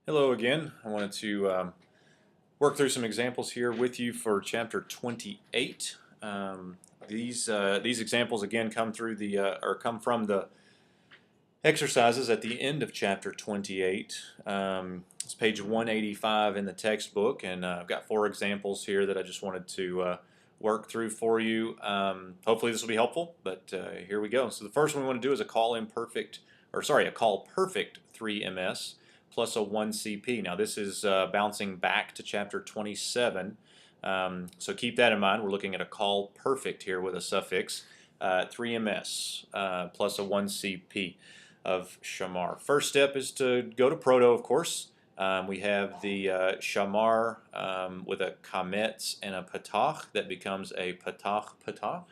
Hello again. I wanted to work through some examples here with you for chapter 28. These examples again come through the or come from the exercises at the end of chapter 28. It's page 185 in the textbook, and I've got 4 examples here that I just wanted to work through for you. Hopefully this will be helpful, but here we go. So the first one we want to do is a call perfect 3ms plus a 1 CP. Now this is bouncing back to chapter 27. So keep that in mind. We're looking at a call perfect here with a suffix 3ms plus a 1 CP of shamar. First step is to go to proto, of course. We have the shamar with a kametz and a patach that becomes a patach.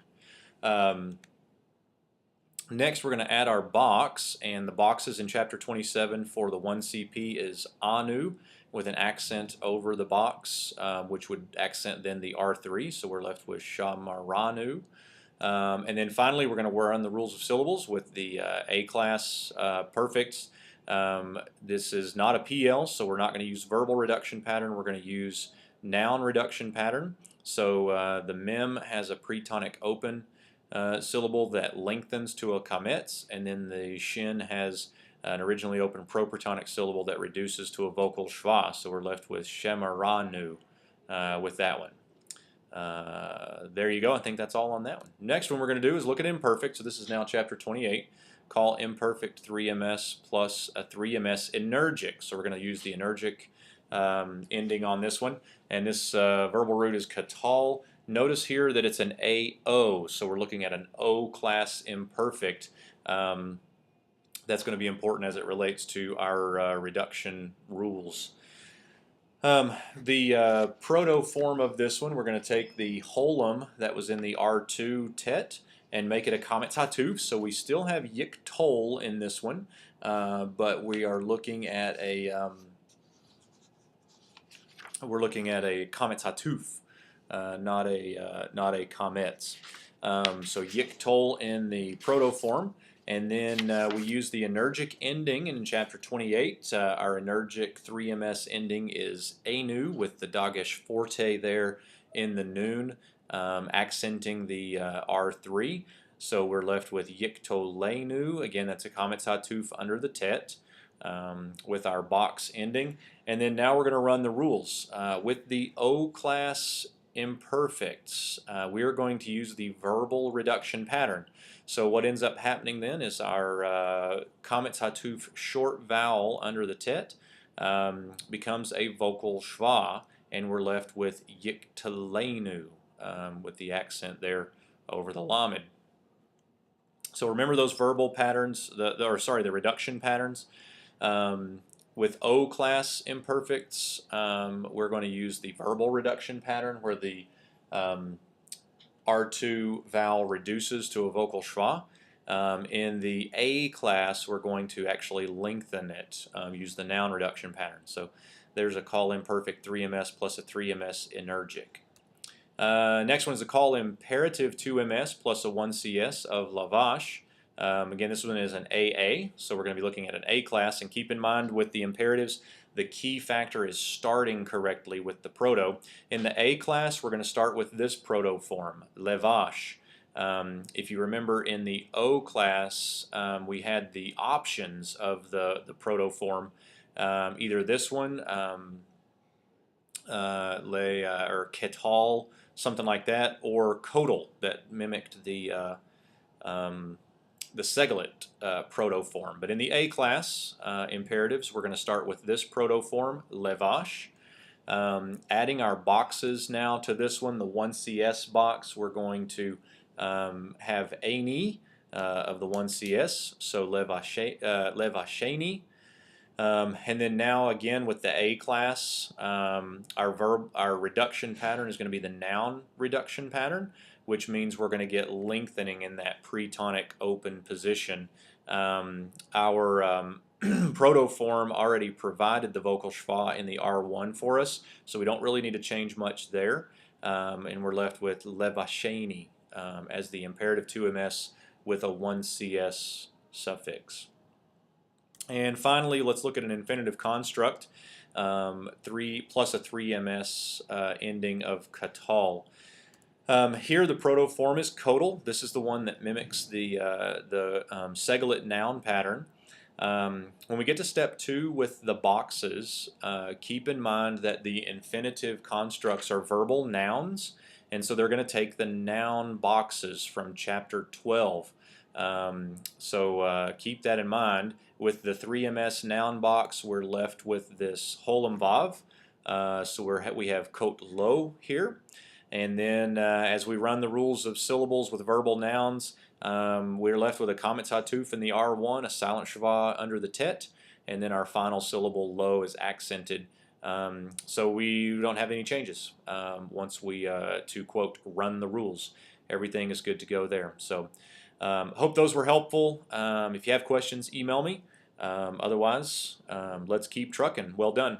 Next, we're going to add our box, and the boxes in chapter 27 for the 1 CP is anu with an accent over the box, which would accent then the R3, so we're left with shamaranu. And then finally, we're going to run the rules of syllables with the A-class perfects. This is not a PL, so we're not going to use verbal reduction pattern. We're going to use noun reduction pattern. So the mem has a pretonic open syllable that lengthens to a kametz, and then the shin has an originally open propretonic syllable that reduces to a vocal schwa. So we're left with shemaranu with that one. There you go. I think that's all on that one. Next one we're going to do is look at imperfect. So this is now chapter 28. Call imperfect 3ms plus a 3ms energic. So we're going to use the energic ending on this one. And this verbal root is katal. Notice here that it's an AO, so we're looking at an O class imperfect. That's going to be important as it relates to our reduction rules. The proto form of this one, we're going to take the holum that was in the R2 tet and make it a kametz hatuf. So we still have yik tol in this one, but we are looking at a kametz hatuf. Not a kametz. So yik tol in the proto form, and then we use the energic ending in chapter 28. Our energic 3ms ending is anu with the dagesh forte there in the noon, accenting the R3. So we're left with yik tolenu. Again, that's a kametz hatuf under the tet. With our box ending, and then now we're going to run the rules with the O class imperfects. We are going to use the verbal reduction pattern. So what ends up happening then is our kametz hatuf short vowel under the tet becomes a vocal schwa, and we're left with yiktalenu with the accent there over the lamed. So remember those verbal patterns, the reduction patterns. With O class imperfects, we're going to use the verbal reduction pattern where the R2 vowel reduces to a vocal schwa. In the A class, we're going to actually lengthen it, use the noun reduction pattern. So there's a call imperfect 3ms plus a 3ms energic. Next one is a call imperative 2ms plus a 1cs of lavash. Again, this one is an AA, so we're going to be looking at an A class. And keep in mind with the imperatives, the key factor is starting correctly with the proto. In the A class, we're going to start with this proto form, levash. If you remember in the O class, we had the options of the proto form, either this one, or ketal, something like that, or kodal that mimicked the Seglet proto form. But in the A class imperatives, we're going to start with this proto form, levash. Adding our boxes now to this one, the 1CS box, we're going to have ani of the 1CS, so levasheni. And then now again with the A class, our reduction pattern is going to be the noun reduction pattern, which means we're going to get lengthening in that pretonic open position. Our proto form already provided the vocal schwa in the R1 for us, so we don't really need to change much there. And we're left with levasheni as the imperative 2ms with a 1cs suffix. And finally, let's look at an infinitive construct, 3 plus a 3ms ending of katal. Here the protoform is codal. This is the one that mimics the Seglet noun pattern. When we get to step 2 with the boxes, keep in mind that the infinitive constructs are verbal nouns, and so they're going to take the noun boxes from chapter 12. So keep that in mind. With the 3ms noun box, we're left with this holem vav. So we have kot lo here. And then as we run the rules of syllables with verbal nouns, we're left with a kamet hatuf in the R1, a silent shva under the tet, and then our final syllable lo is accented. So we don't have any changes once we, to quote, run the rules. Everything is good to go there. So hope those were helpful. If you have questions, email me. Otherwise, let's keep trucking. Well done.